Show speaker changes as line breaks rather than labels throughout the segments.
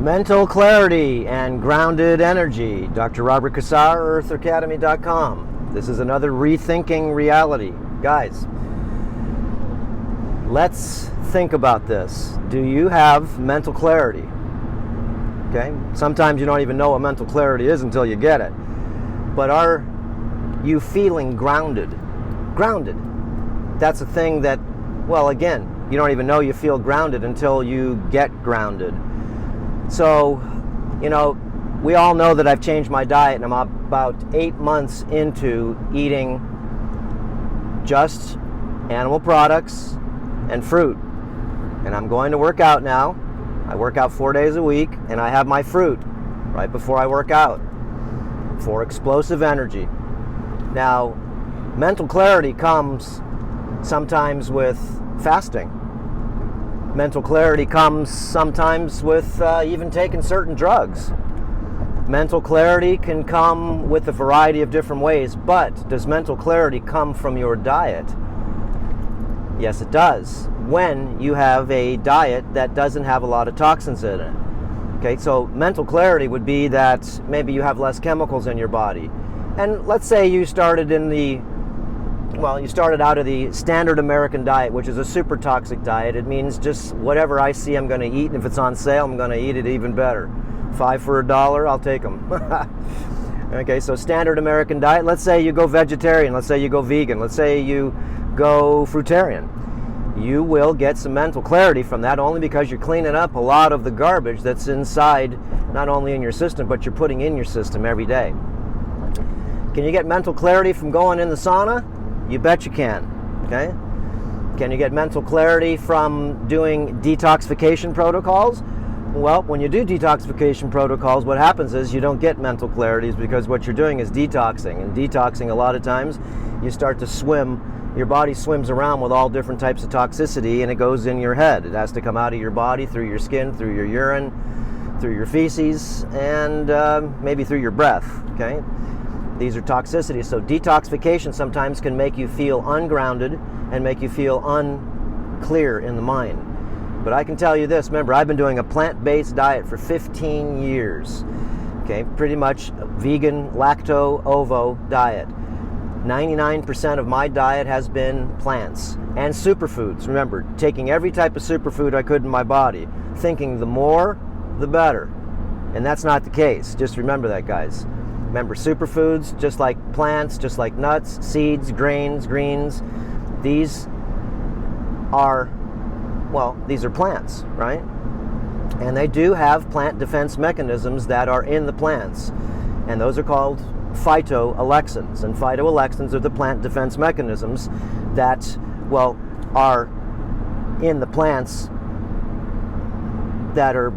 Mental clarity and grounded energy. Dr. Robert Cassar, EarthAcademy.com. This is another Rethinking Reality. Guys, let's think about this. Do you have mental clarity? Okay, sometimes you don't even know what mental clarity is until you get it. But are you feeling grounded? Grounded. That's a thing that, well, again, you don't even know you feel grounded until you get grounded. So, you know, we all know that I've changed my diet, and I'm about 8 months into eating just animal products and fruit. And I'm going to work out now. I work out 4 days a week, and I have my fruit right before I work out for explosive energy. Now, mental clarity comes sometimes with fasting. Mental clarity comes sometimes with even taking certain drugs. Mental clarity can come with a variety of different ways, but does mental clarity come from your diet? Yes, it does, when you have a diet that doesn't have a lot of toxins in it. Okay, so mental clarity would be that maybe you have less chemicals in your body. And let's say you started you started out of the standard American diet, which is a super toxic diet. It means just whatever I see I'm going to eat, and if it's on sale, I'm going to eat it even better. 5 for $1, I'll take them. Okay, so standard American diet. Let's say you go vegetarian. Let's say you go vegan. Let's say you go fruitarian. You will get some mental clarity from that, only because you're cleaning up a lot of the garbage that's inside, not only in your system, but you're putting in your system every day. Can you get mental clarity from going in the sauna? You bet you can. Okay? Can you get mental clarity from doing detoxification protocols? Well, when you do detoxification protocols, what happens is you don't get mental clarities, because what you're doing is detoxing. And detoxing, a lot of times, you start to swim. Your body swims around with all different types of toxicity, and it goes in your head. It has to come out of your body through your skin, through your urine, through your feces, and maybe through your breath. Okay? These are toxicities. So detoxification sometimes can make you feel ungrounded and make you feel unclear in the mind. But I can tell you this, remember, I've been doing a plant-based diet for 15 years. Okay, pretty much a vegan, lacto-ovo diet. 99% of my diet has been plants and superfoods. Remember, taking every type of superfood I could in my body, thinking the more, the better. And that's not the case. Just remember that, guys. Remember, superfoods, just like plants, just like nuts, seeds, grains, greens, these are plants, right? And they do have plant defense mechanisms that are in the plants. And those are called phytoalexins. And phytoalexins are the plant defense mechanisms that, are in the plants that are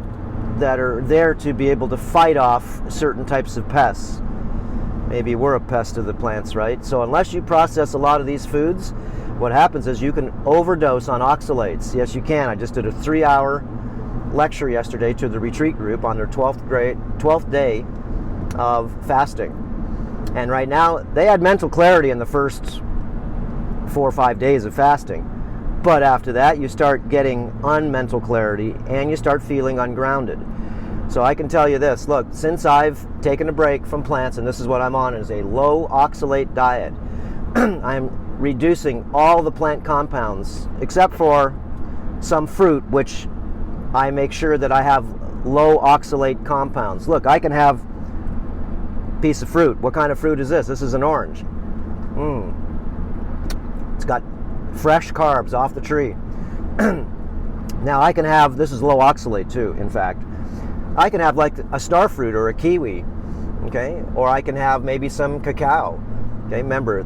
there to be able to fight off certain types of pests. Maybe we're a pest of the plants, right? So unless you process a lot of these foods, what happens is you can overdose on oxalates. Yes, you can. I just did a 3-hour lecture yesterday to the retreat group on their 12th day of fasting. And right now, they had mental clarity in the first 4 or 5 days of fasting. But after that, you start getting unmental clarity and you start feeling ungrounded. So I can tell you this, look, since I've taken a break from plants, and this is what I'm on, is a low oxalate diet, I'm reducing all the plant compounds except for some fruit, which I make sure that I have low oxalate compounds. Look, I can have a piece of fruit. What kind of fruit is this? This is an orange. It's got fresh carbs off the tree. Now I can have, this is low oxalate too, in fact. I can have like a star fruit or a kiwi, okay? Or I can have maybe some cacao, okay? Remember,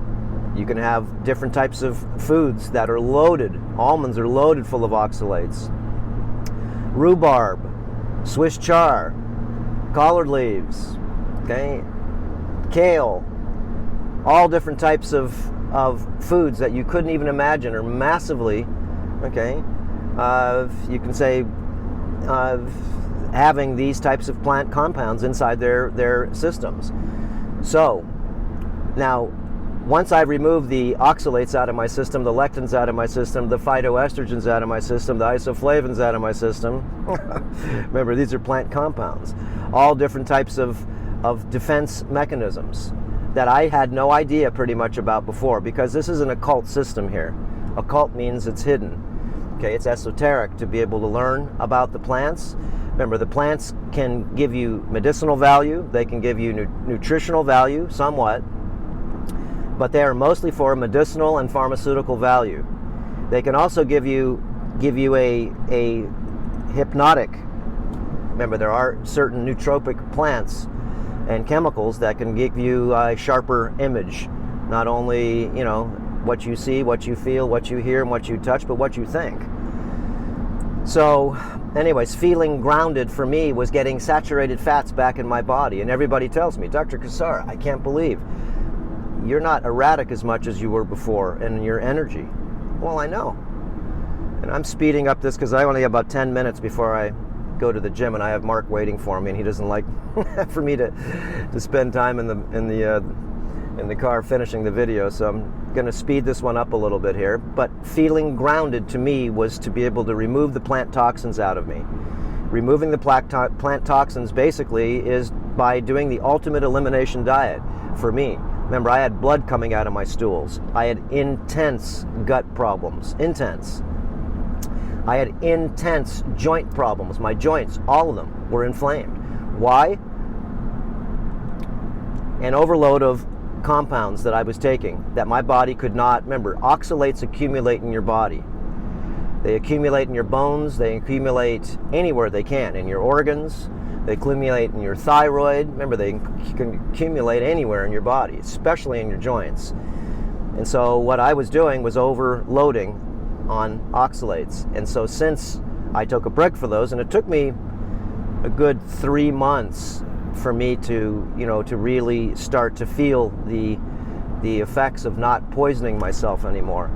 you can have different types of foods that are loaded. Almonds are loaded full of oxalates. Rhubarb, Swiss chard, collard leaves, okay? Kale, all different types of foods that you couldn't even imagine are massively, okay? You can say having these types of plant compounds inside their systems. So now once I remove the oxalates out of my system, the lectins out of my system, the phytoestrogens out of my system, the isoflavones out of my system, remember these are plant compounds, all different types of defense mechanisms that I had no idea pretty much about before, because this is an occult system here. Occult means it's hidden. Okay, it's esoteric to be able to learn about the plants. Remember, the plants can give you medicinal value, they can give you nutritional value, somewhat, but they are mostly for medicinal and pharmaceutical value. They can also give you a hypnotic. Remember, there are certain nootropic plants and chemicals that can give you a sharper image. Not only, you know, what you see, what you feel, what you hear, and what you touch, but what you think. So, anyways, feeling grounded for me was getting saturated fats back in my body. And everybody tells me, Dr. Cassar, I can't believe you're not erratic as much as you were before in your energy. Well, I know. And I'm speeding up this because I only have about 10 minutes before I go to the gym, and I have Mark waiting for me, and he doesn't like for me to spend time in the car finishing the video, so I'm going to speed this one up a little bit here. But feeling grounded to me was to be able to remove the plant toxins out of me. Removing the plant toxins basically is by doing the ultimate elimination diet for me. Remember, I had blood coming out of my stools. I had intense gut problems, intense. I had intense joint problems. My joints, all of them, were inflamed. Why? An overload of compounds that I was taking that my body could not. Remember, oxalates accumulate in your body. They accumulate in your bones. They accumulate anywhere they can, in your organs. They accumulate in your thyroid. Remember, they can accumulate anywhere in your body, especially in your joints. And so what I was doing was overloading on oxalates. And so since I took a break for those, and it took me a good 3 months for me to, you know, to really start to feel the effects of not poisoning myself anymore.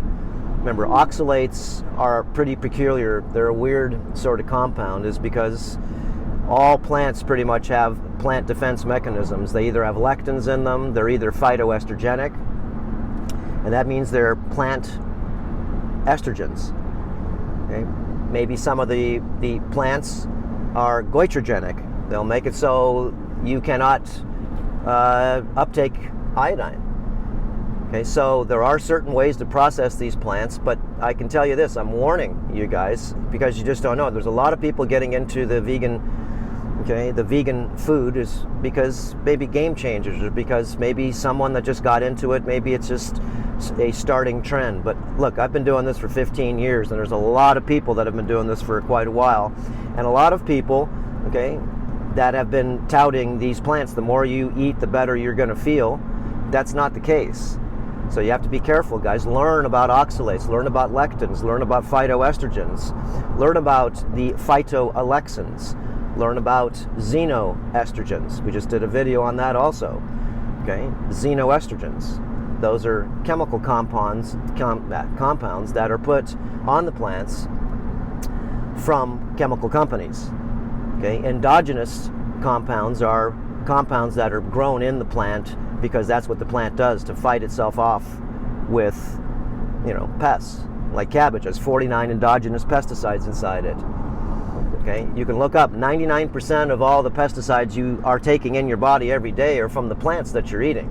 Remember, oxalates are pretty peculiar. They're a weird sort of compound, is because all plants pretty much have plant defense mechanisms. They either have lectins in them, they're either phytoestrogenic, and that means they're plant estrogens. Okay? Maybe some of the plants are goitrogenic. They'll make it so you cannot uptake iodine. Okay, so there are certain ways to process these plants, but I can tell you this, I'm warning you guys, because you just don't know. There's a lot of people getting into the vegan, okay, the vegan food is because maybe game changers, or because maybe someone that just got into it, maybe it's just a starting trend. But look, I've been doing this for 15 years, and there's a lot of people that have been doing this for quite a while, and a lot of people, okay, that have been touting these plants. The more you eat, the better you're going to feel. That's not the case. So you have to be careful, guys. Learn about oxalates, learn about lectins, learn about phytoestrogens, learn about the phytoalexins, learn about xenoestrogens. We just did a video on that also. Okay, xenoestrogens. Those are chemical compounds that are put on the plants from chemical companies. Okay, endogenous compounds are compounds that are grown in the plant because that's what the plant does to fight itself off with, you know, pests. Like cabbage has 49 endogenous pesticides inside it. Okay, you can look up 99% of all the pesticides you are taking in your body every day are from the plants that you're eating.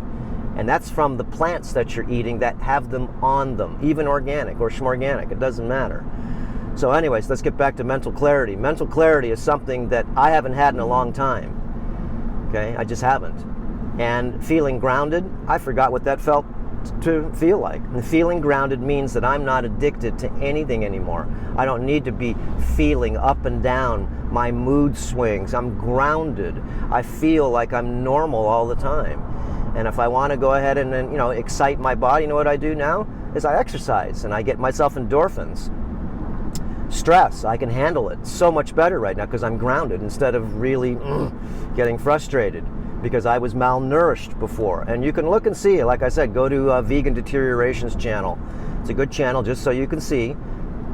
And that's from the plants that you're eating that have them on them, even organic or schmorganic, it doesn't matter. So anyways, let's get back to mental clarity. Mental clarity is something that I haven't had in a long time. Okay, I just haven't. And feeling grounded, I forgot what that felt to feel like. And feeling grounded means that I'm not addicted to anything anymore. I don't need to be feeling up and down my mood swings. I'm grounded. I feel like I'm normal all the time. And if I want to go ahead and, you know, excite my body, you know what I do now? Is I exercise and I get myself endorphins. Stress, I can handle it so much better right now because I'm grounded instead of really getting frustrated because I was malnourished before. And you can look and see, like I said, go to Vegan Deterioration's channel. It's a good channel just so you can see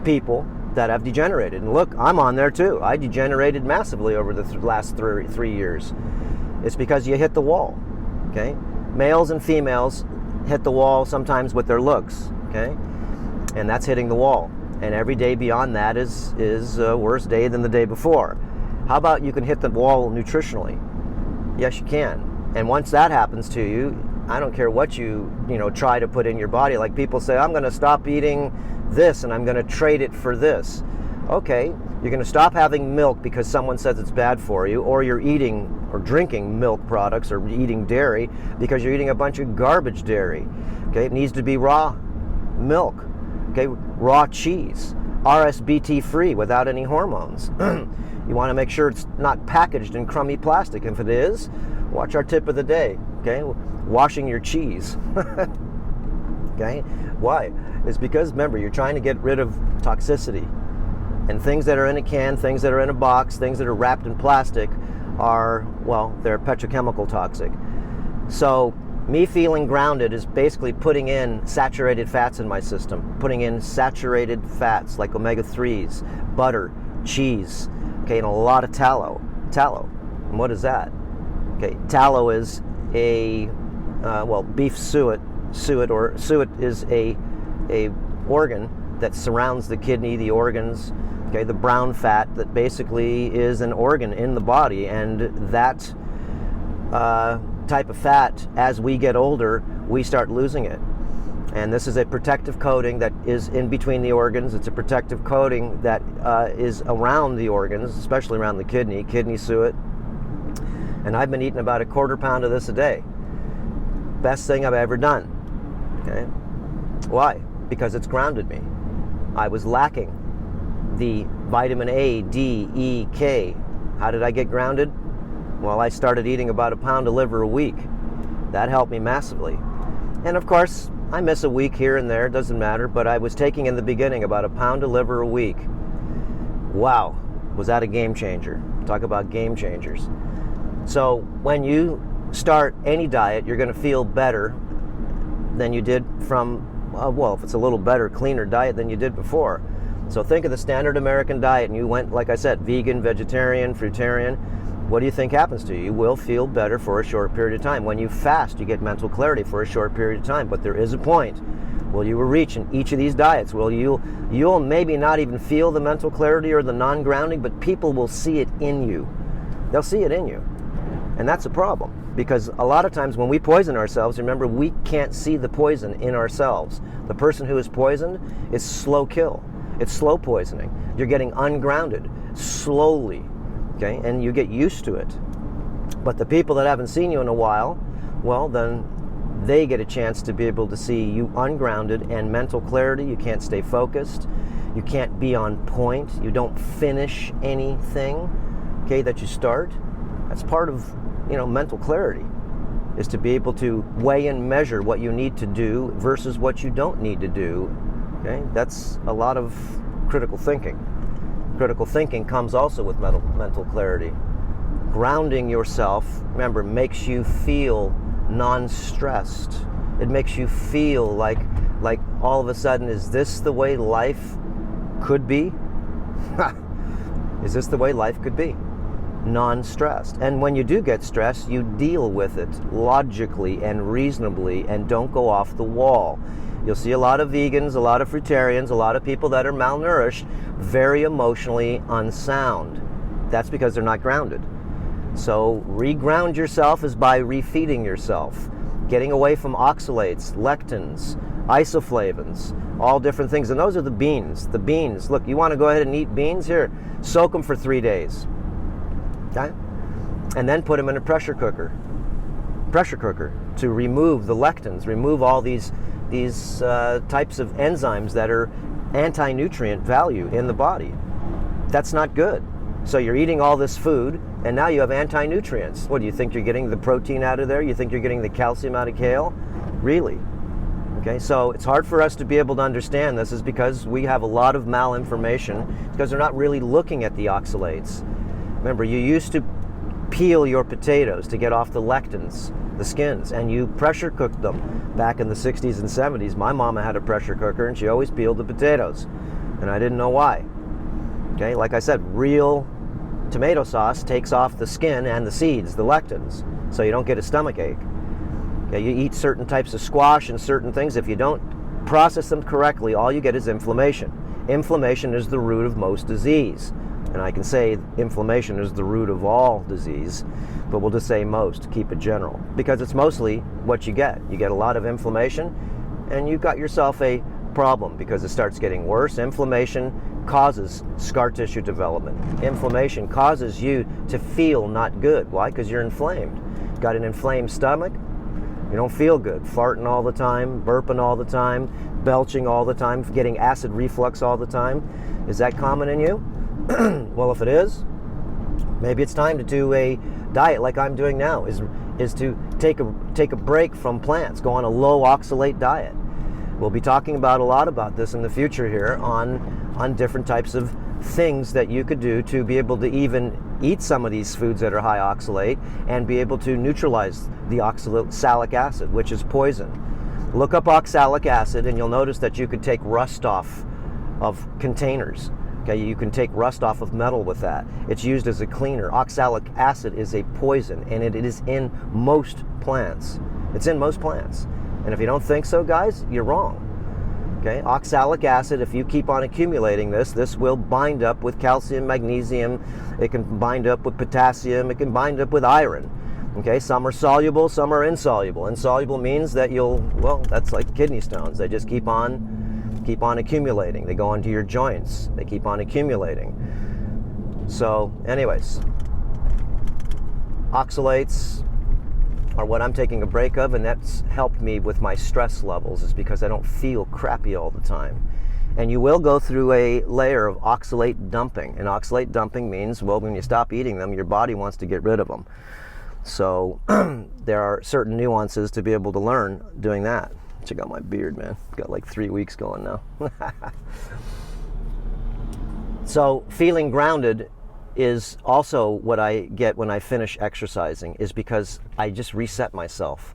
people that have degenerated. And look, I'm on there too. I degenerated massively over the last 3 years. It's because you hit the wall, okay? Males and females hit the wall sometimes with their looks, okay? And that's hitting the wall. And every day beyond that is a worse day than the day before. How about you can hit the wall nutritionally? Yes, you can. And once that happens to you, I don't care what you try to put in your body. Like people say, I'm going to stop eating this and I'm going to trade it for this. Okay, you're going to stop having milk because someone says it's bad for you, or you're eating or drinking milk products or eating dairy because you're eating a bunch of garbage dairy. Okay, it needs to be raw milk. Okay, raw cheese, RSBT free without any hormones. You want to make sure it's not packaged in crummy plastic. If it is, watch our tip of the day. Okay, washing your cheese. Okay, why? It's because, remember, you're trying to get rid of toxicity. And things that are in a can, things that are in a box, things that are wrapped in plastic are, well, they're petrochemical toxic. So me feeling grounded is basically putting in saturated fats in my system, putting in saturated fats like omega-3s, butter, cheese, okay, and a lot of tallow. And what is that? Okay, tallow is a, beef suet is a organ that surrounds the kidney, the organs, okay, the brown fat that basically is an organ in the body, and that type of fat, as we get older, we start losing it. And this is a protective coating that is in between the organs. It's a protective coating that is around the organs, especially around the kidney suet. And I've been eating about a quarter pound of this a day. Best thing I've ever done. Okay? Why? Because it's grounded me. I was lacking the vitamin A, D, E, K. How did I get grounded? Well, I started eating about a pound of liver a week. That helped me massively. And of course, I miss a week here and there, it doesn't matter, but I was taking in the beginning about a pound of liver a week. Wow, was that a game changer? Talk about game changers. So when you start any diet, you're going to feel better than you did from, if it's a little better, cleaner diet than you did before. So think of the standard American diet, and you went, like I said, vegan, vegetarian, fruitarian. What do you think happens to you? You will feel better for a short period of time. When you fast, you get mental clarity for a short period of time. But there is a point. Well, you will reach in each of these diets. Well, you'll maybe not even feel the mental clarity or the non-grounding, but people will see it in you. They'll see it in you. And that's a problem. Because a lot of times when we poison ourselves, remember, we can't see the poison in ourselves. The person who is poisoned is slow kill. It's slow poisoning. You're getting ungrounded slowly, okay? And you get used to it. But the people that haven't seen you in a while, well, then they get a chance to be able to see you ungrounded and mental clarity. You can't stay focused. You can't be on point. You don't finish anything, okay, that you start. That's part of, mental clarity, is to be able to weigh and measure what you need to do versus what you don't need to do. Okay, that's a lot of critical thinking. Critical thinking comes also with mental clarity. Grounding yourself, remember, makes you feel non-stressed. It makes you feel like all of a sudden, is this the way life could be? Is this the way life could be? Non-stressed. And when you do get stressed, you deal with it logically and reasonably and don't go off the wall. You'll see a lot of vegans, a lot of fruitarians, a lot of people that are malnourished, very emotionally unsound. That's because they're not grounded. So reground yourself is by refeeding yourself, getting away from oxalates, lectins, isoflavins, all different things. And those are the beans. The beans, look, you want to go ahead and eat beans? Here, soak them for 3 days. Okay? And then put them in a pressure cooker to remove the lectins, remove all these types of enzymes that are anti-nutrient value in the body. That's not good. So you're eating all this food, and now you have anti-nutrients. What, do you think you're getting the protein out of there? You think you're getting the calcium out of kale? Really? Okay, so it's hard for us to be able to understand this is because we have a lot of malinformation, because they're not really looking at the oxalates. Remember, you used to peel your potatoes to get off the lectins, the skins, and you pressure cooked them back in the 60s and 70s. My mama had a pressure cooker, and she always peeled the potatoes, and I didn't know why. Okay, like I said, real tomato sauce takes off the skin and the seeds, the lectins, so you don't get a stomach ache. Okay, you eat certain types of squash and certain things. If you don't process them correctly, all you get is inflammation. Inflammation is the root of most disease. And I can say inflammation is the root of all disease, but we'll just say most, keep it general. Because it's mostly what you get. You get a lot of inflammation, and you've got yourself a problem because it starts getting worse. Inflammation causes scar tissue development. Inflammation causes you to feel not good. Why? Because you're inflamed. Got an inflamed stomach, you don't feel good. Farting all the time, burping all the time, belching all the time, getting acid reflux all the time. Is that common in you? Well, if it is, maybe it's time to do a diet like I'm doing now, is to take a break from plants, go on a low oxalate diet. We'll be talking about a lot about this in the future here on different types of things that you could do to be able to even eat some of these foods that are high oxalate and be able to neutralize the oxalic acid, which is poison. Look up oxalic acid and you'll notice that you could take rust off of containers. Okay, you can take rust off of metal with that. It's used as a cleaner. Oxalic acid is a poison, and it is in most plants. It's in most plants. And if you don't think so, guys, you're wrong. Okay, oxalic acid, if you keep on accumulating this will bind up with calcium, magnesium, it can bind up with potassium, it can bind up with iron. Okay, some are soluble, some are insoluble. Insoluble means that that's like kidney stones. They just keep on accumulating. They go into your joints. They keep on accumulating. So, anyways, oxalates are what I'm taking a break of, and that's helped me with my stress levels, is because I don't feel crappy all the time. And you will go through a layer of oxalate dumping. And oxalate dumping means, well, when you stop eating them, your body wants to get rid of them. So there are certain nuances to be able to learn doing that. Check out my beard, man. Got like 3 weeks going now. So feeling grounded is also what I get when I finish exercising, is because I just reset myself.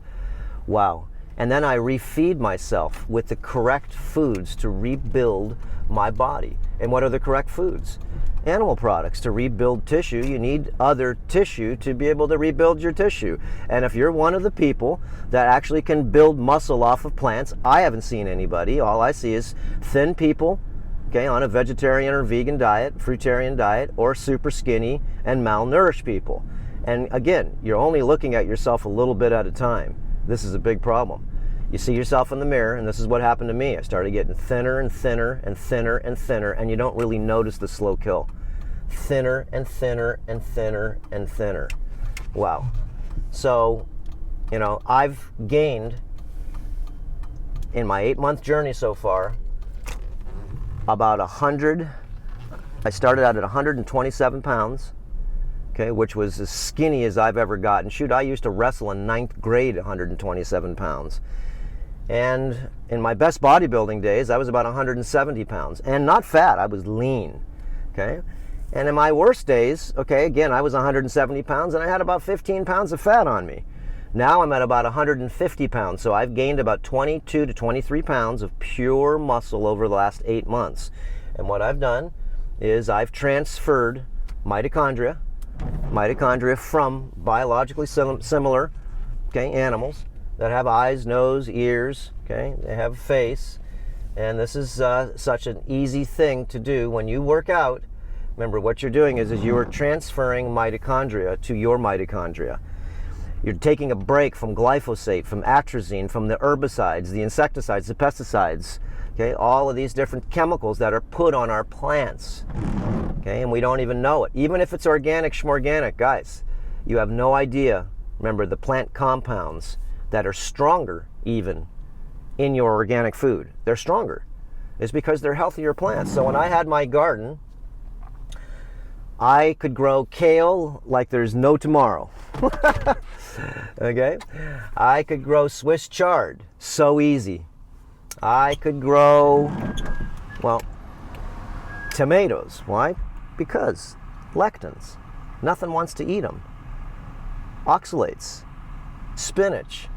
Wow. And then I refeed myself with the correct foods to rebuild my body. And what are the correct foods? Animal products. To rebuild tissue, you need other tissue to be able to rebuild your tissue. And if you're one of the people that actually can build muscle off of plants, I haven't seen anybody. All I see is thin people, okay, on a vegetarian or vegan diet, fruitarian diet, or super skinny and malnourished people. And again, you're only looking at yourself a little bit at a time. This is a big problem. You see yourself in the mirror, and this is what happened to me. I started getting thinner and thinner and thinner and thinner, and you don't really notice the slow kill. Thinner and thinner and thinner and thinner. Wow. So, I've gained, in my 8-month journey so far, about 100. I started out at 127 pounds, okay, which was as skinny as I've ever gotten. Shoot, I used to wrestle in 9th grade 127 pounds. And in my best bodybuilding days, I was about 170 pounds. And not fat, I was lean, okay? And in my worst days, okay, again, I was 170 pounds and I had about 15 pounds of fat on me. Now I'm at about 150 pounds, so I've gained about 22 to 23 pounds of pure muscle over the last 8 months. And what I've done is I've transferred mitochondria from biologically similar, okay, animals that have eyes, nose, ears, okay, they have a face, and this is such an easy thing to do when you work out. Remember, what you're doing is you are transferring mitochondria to your mitochondria. You're taking a break from glyphosate, from atrazine, from the herbicides, the insecticides, the pesticides, okay, all of these different chemicals that are put on our plants, okay, and we don't even know it. Even if it's organic, schmorganic, guys, you have no idea. Remember, the plant compounds that are stronger even in your organic food, they're stronger. It's because they're healthier plants. So when I had my garden, I could grow kale like there's no tomorrow. Okay? I could grow Swiss chard, so easy. I could grow, tomatoes. Why? Because lectins. Nothing wants to eat them. Oxalates. Spinach.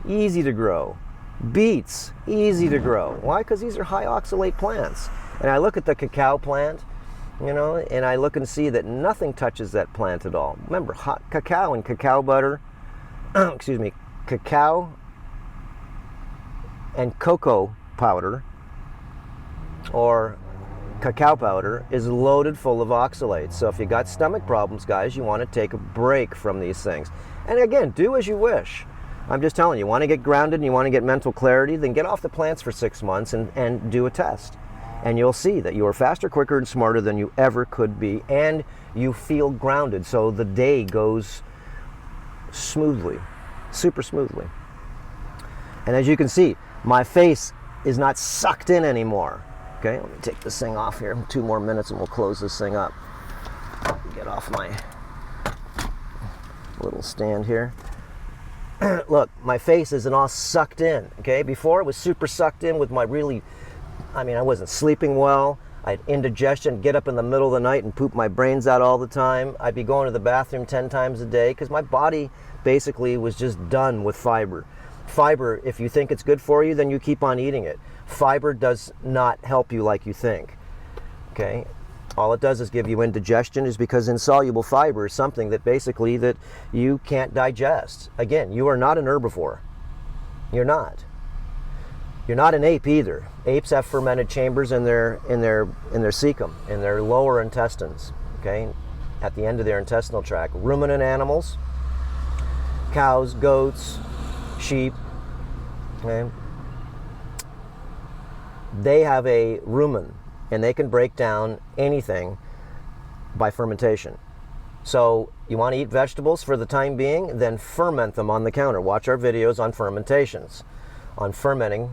Easy to grow. Beets. Easy to grow. Why? Because these are high oxalate plants. And I look at the cacao plant, and I look and see that nothing touches that plant at all. Remember, hot cacao and cacao butter, cacao And cocoa powder or cacao powder is loaded full of oxalates. So if you got stomach problems, guys, you want to take a break from these things. And again, do as you wish. I'm just telling you, want to get grounded and you want to get mental clarity, then get off the plants for 6 months and do a test. And you'll see that you are faster, quicker, and smarter than you ever could be, and you feel grounded. So the day goes smoothly, super smoothly. And as you can see, my face is not sucked in anymore. Okay, let me take this thing off here. 2 more minutes and we'll close this thing up. Get off my little stand here. Look, my face isn't all sucked in, okay? Before it was super sucked in with my I wasn't sleeping well. I had indigestion, get up in the middle of the night and poop my brains out all the time. I'd be going to the bathroom 10 times a day because my body basically was just done with fiber. Fiber, if you think it's good for you, then you keep on eating it. Fiber does not help you like you think, okay? All it does is give you indigestion, is because insoluble fiber is something that basically that you can't digest. Again, you are not an herbivore. You're not. You're not an ape either. Apes have fermented chambers in their cecum, in their lower intestines, okay? At the end of their intestinal tract. Ruminant animals, cows, goats, sheep, okay? They have a rumen, and they can break down anything by fermentation. So you want to eat vegetables for the time being, then ferment them on the counter. Watch our videos on fermentations, on fermenting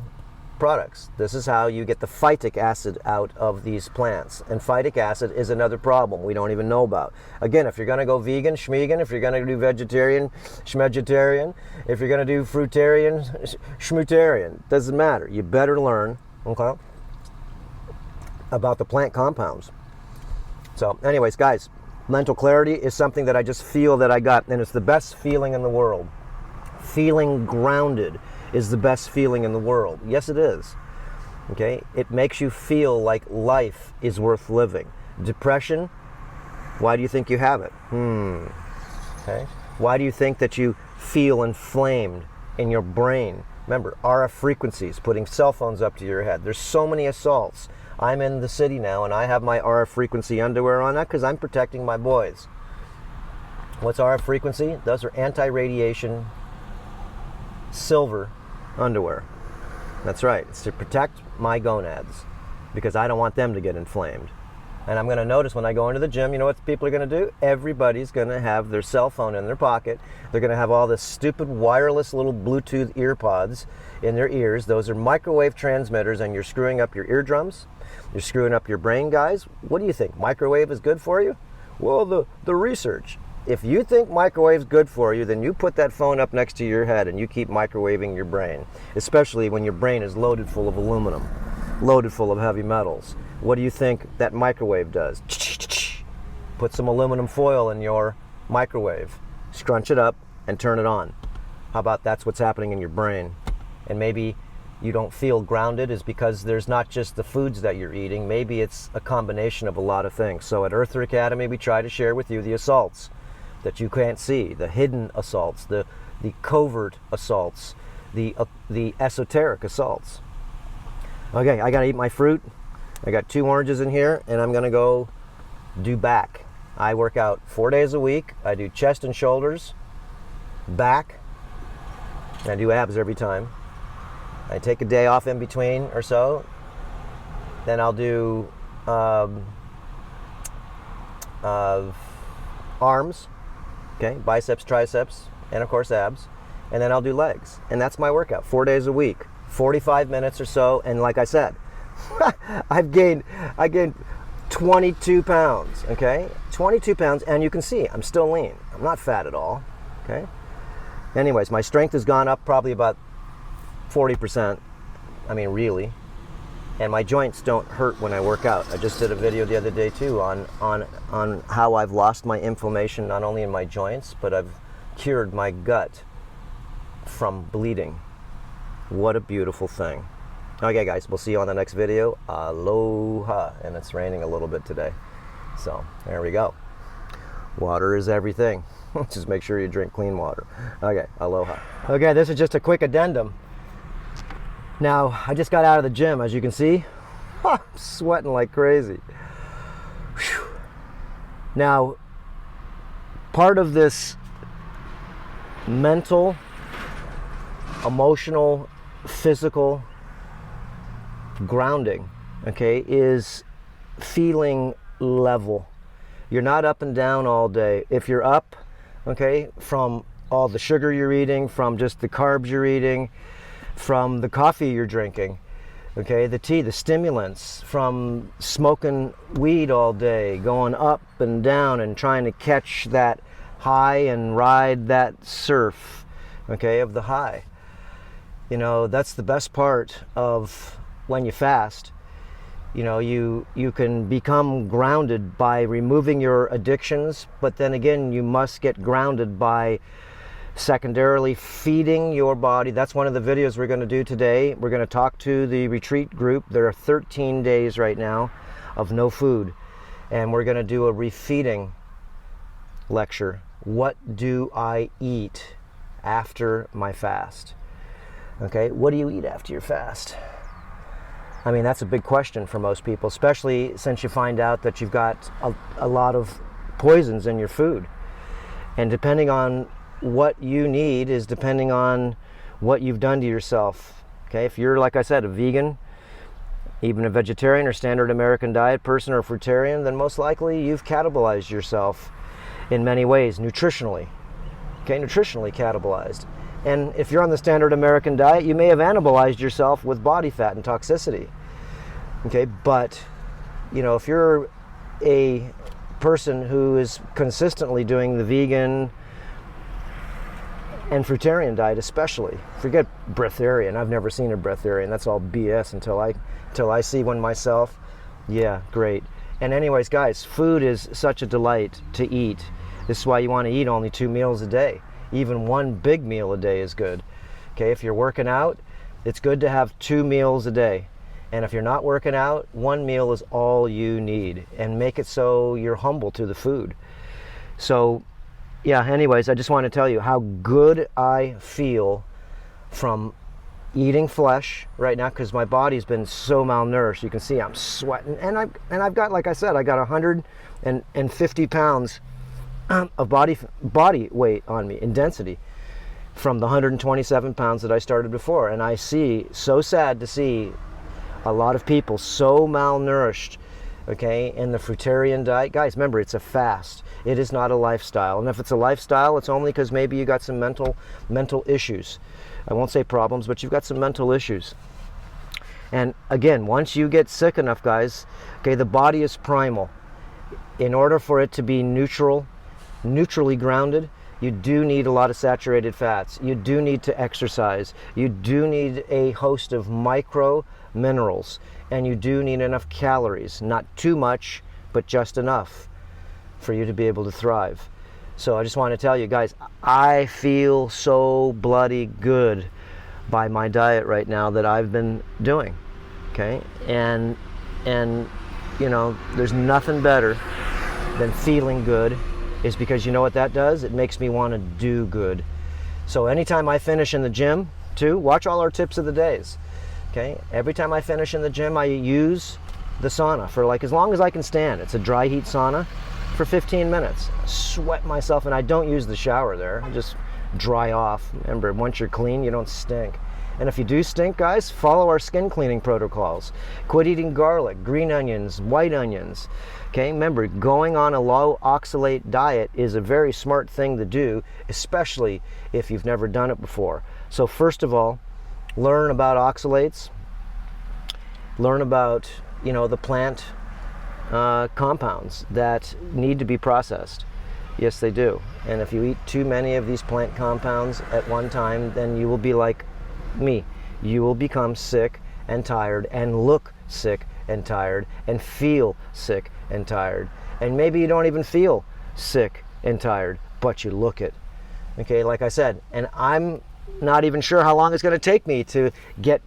products. This is how you get the phytic acid out of these plants. And phytic acid is another problem we don't even know about. Again, if you're going to go vegan, schmegan, if you're going to do vegetarian, schmegetarian, if you're going to do fruitarian, schmutarian, doesn't matter. You better learn, okay, about the plant compounds. So anyways, guys, mental clarity is something that I just feel that I got, and it's the best feeling in the world. Feeling grounded is the best feeling in the world. Yes, it is. Okay? It makes you feel like life is worth living. Depression, why do you think you have it? Okay? Why do you think that you feel inflamed in your brain? Remember, RF frequencies, putting cell phones up to your head. There's so many assaults. I'm in the city now, and I have my RF frequency underwear on that because I'm protecting my boys. What's RF frequency? Those are anti-radiation silver underwear. That's right. It's to protect my gonads because I don't want them to get inflamed. And I'm going to notice when I go into the gym, you know what people are going to do? Everybody's going to have their cell phone in their pocket. They're going to have all this stupid wireless little Bluetooth ear pods in their ears. Those are microwave transmitters, and you're screwing up your eardrums. You're screwing up your brain, guys. What do you think? Microwave is good for you? Well, the research. If you think microwave's good for you, then you put that phone up next to your head and you keep microwaving your brain, especially when your brain is loaded full of aluminum, loaded full of heavy metals. What do you think that microwave does? Put some aluminum foil in your microwave, scrunch it up, and turn it on. How about that's what's happening in your brain? And maybe you don't feel grounded is because there's not just the foods that you're eating. Maybe it's a combination of a lot of things. So at Earther Academy, we try to share with you the assaults that you can't see, the hidden assaults, the covert assaults, the esoteric assaults. Okay, I gotta eat my fruit. I got 2 oranges in here, and I'm gonna go do back. I work out 4 days a week. I do chest and shoulders, back, and I do abs every time. I take a day off in between or so. Then I'll do arms, okay, biceps, triceps, and of course abs. And then I'll do legs. And that's my workout, 4 days a week, 45 minutes or so. And like I said, I gained 22 pounds, okay? 22 pounds, and you can see I'm still lean. I'm not fat at all, okay? Anyways, my strength has gone up probably about 40%. I mean, really. And my joints don't hurt when I work out. I just did a video the other day too on how I've lost my inflammation, not only in my joints, but I've cured my gut from bleeding. What a beautiful thing. Okay guys, we'll see you on the next video. Aloha. And it's raining a little bit today. So there we go. Water is everything. Just make sure you drink clean water. Okay, aloha. Okay, this is just a quick addendum. Now, I just got out of the gym, as you can see. I'm sweating like crazy. Whew. Now, part of this mental, emotional, physical grounding, okay, is feeling level. You're not up and down all day. If you're up, okay, from all the sugar you're eating, from just the carbs you're eating, from the coffee you're drinking, okay, the tea, the stimulants, from smoking weed all day, going up and down and trying to catch that high and ride that surf, okay, of the high. You know, that's the best part of when you fast. You know, you can become grounded by removing your addictions, but then again, you must get grounded by secondarily feeding your body. That's one of the videos we're going to do today. We're going to talk to the retreat group. There are 13 days right now of no food, and we're going to do a refeeding lecture. What do I eat after my fast? Okay, what do you eat after your fast? I mean, that's a big question for most people, especially since you find out that you've got a lot of poisons in your food. And depending on what you need is depending on what you've done to yourself. Okay, if you're, like I said, a vegan, even a vegetarian or standard American diet person or fruitarian, then most likely you've catabolized yourself in many ways, nutritionally. Okay, nutritionally catabolized. And if you're on the standard American diet, you may have anabolized yourself with body fat and toxicity. Okay, but you know, if you're a person who is consistently doing the vegan and fruitarian diet, especially, forget breatharian. I've never seen a breatharian. That's all BS until I see one myself. Yeah, great. And anyways, guys, food is such a delight to eat. This is why you want to eat only 2 meals a day. Even one big meal a day is good. Okay, if you're working out, it's good to have 2 meals a day. And if you're not working out, 1 meal is all you need. And make it so you're humble to the food. So, yeah, anyways, I just want to tell you how good I feel from eating flesh right now, because my body's been so malnourished. You can see I'm sweating, and I've got, like I said, I got 150 pounds of body weight on me in density from the 127 pounds that I started before. And I see, so sad to see a lot of people so malnourished, okay, in the fruitarian diet. Guys, remember, it's a fast. It is not a lifestyle. And if it's a lifestyle, it's only because maybe you got some mental issues. I won't say problems, but you've got some mental issues. And again, once you get sick enough, guys, okay, the body is primal. In order for it to be neutrally grounded, you do need a lot of saturated fats. You do need to exercise. You do need a host of micro minerals, and you do need enough calories. Not too much, but just enough for you to be able to thrive. So I just want to tell you guys, I feel so bloody good by my diet right now that I've been doing. Okay, and you know, there's nothing better than feeling good. Is because you know what that does? It makes me want to do good. So anytime I finish in the gym, too, watch all our tips of the days. Okay, every time I finish in the gym, I use the sauna for like as long as I can stand. It's a dry heat sauna for 15 minutes. Sweat myself, and I don't use the shower there. I just dry off. Remember, once you're clean, you don't stink. And if you do stink, guys, follow our skin cleaning protocols. Quit eating garlic, green onions, white onions. Okay, remember, going on a low oxalate diet is a very smart thing to do, especially if you've never done it before. So first of all, learn about oxalates. Learn about, you know, the plant compounds that need to be processed. Yes, they do. And if you eat too many of these plant compounds at one time, then you will be like me. You will become sick and tired and look sick and tired and feel sick and tired. And maybe you don't even feel sick and tired, but you look it. Okay, like I said, and I'm not even sure how long it's going to take me to get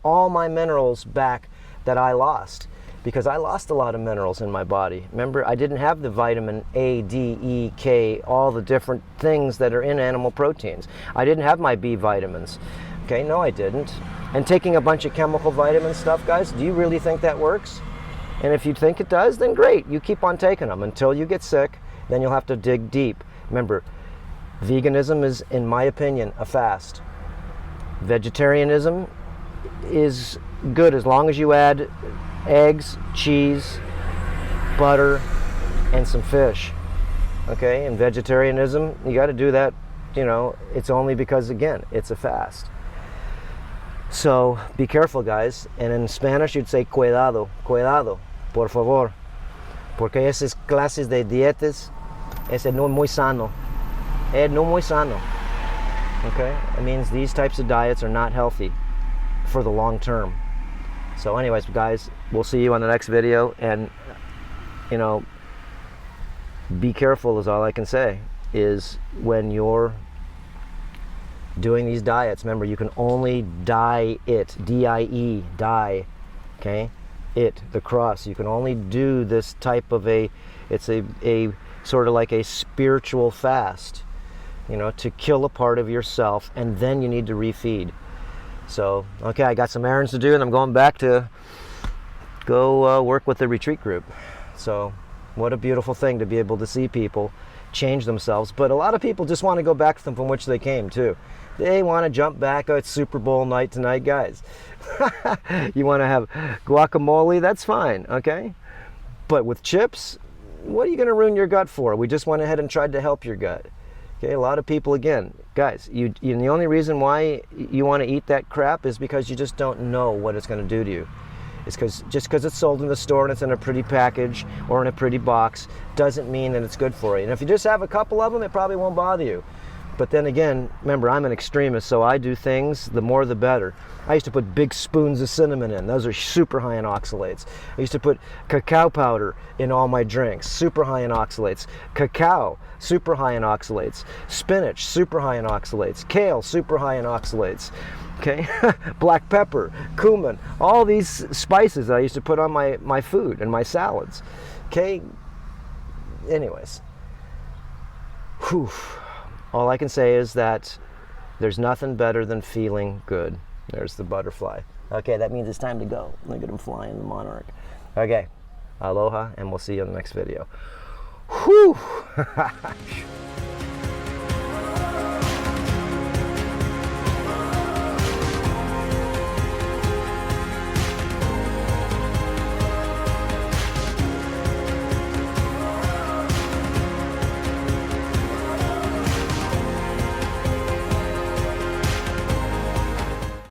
all my minerals back that I lost, because I lost a lot of minerals in my body. Remember, I didn't have the vitamin A, D, E, K, all the different things that are in animal proteins. I didn't have my B vitamins. Okay, no, I didn't. And taking a bunch of chemical vitamin stuff, guys, do you really think that works? And if you think it does, then great. You keep on taking them until you get sick. Then you'll have to dig deep. Remember, veganism is, in my opinion, a fast. Vegetarianism is good as long as you add eggs, cheese, butter, and some fish. Okay, and vegetarianism, you got to do that, you know, it's only because, again, it's a fast. So be careful, guys. And in Spanish, you'd say cuidado, cuidado, por favor. Porque esas clases de dietas, ese no muy sano. No muy sano. Okay? It means these types of diets are not healthy for the long term. So anyways, guys, we'll see you on the next video. And, you know, be careful is all I can say, is when you're doing these diets, remember, you can only die it, D-I-E, die, okay? It, the cross. You can only do this type of it's a sort of like a spiritual fast, you know, to kill a part of yourself, and then you need to refeed. So, okay, I got some errands to do, and I'm going back to go work with the retreat group. So, what a beautiful thing to be able to see people change themselves. But a lot of people just want to go back from which they came, too. They want to jump back. Oh, it's Super Bowl night tonight, guys. You want to have guacamole? That's fine, okay? But with chips, what are you going to ruin your gut for? We just went ahead and tried to help your gut. Okay, a lot of people, again, guys, the only reason why you want to eat that crap is because you just don't know what it's going to do to you. It's just because it's sold in the store and it's in a pretty package or in a pretty box doesn't mean that it's good for you. And if you just have a couple of them, it probably won't bother you. But then again, remember, I'm an extremist, so I do things, the more the better. I used to put big spoons of cinnamon in. Those are super high in oxalates. I used to put cacao powder in all my drinks, super high in oxalates. Cacao, super high in oxalates. Spinach, super high in oxalates. Kale, super high in oxalates. Okay, black pepper, cumin, all these spices that I used to put on my food and my salads. Okay, anyways. Whew. All I can say is that there's nothing better than feeling good. There's the butterfly. Okay, that means it's time to go. Look at him flying, the monarch. Okay, aloha, and we'll see you in the next video. Whew!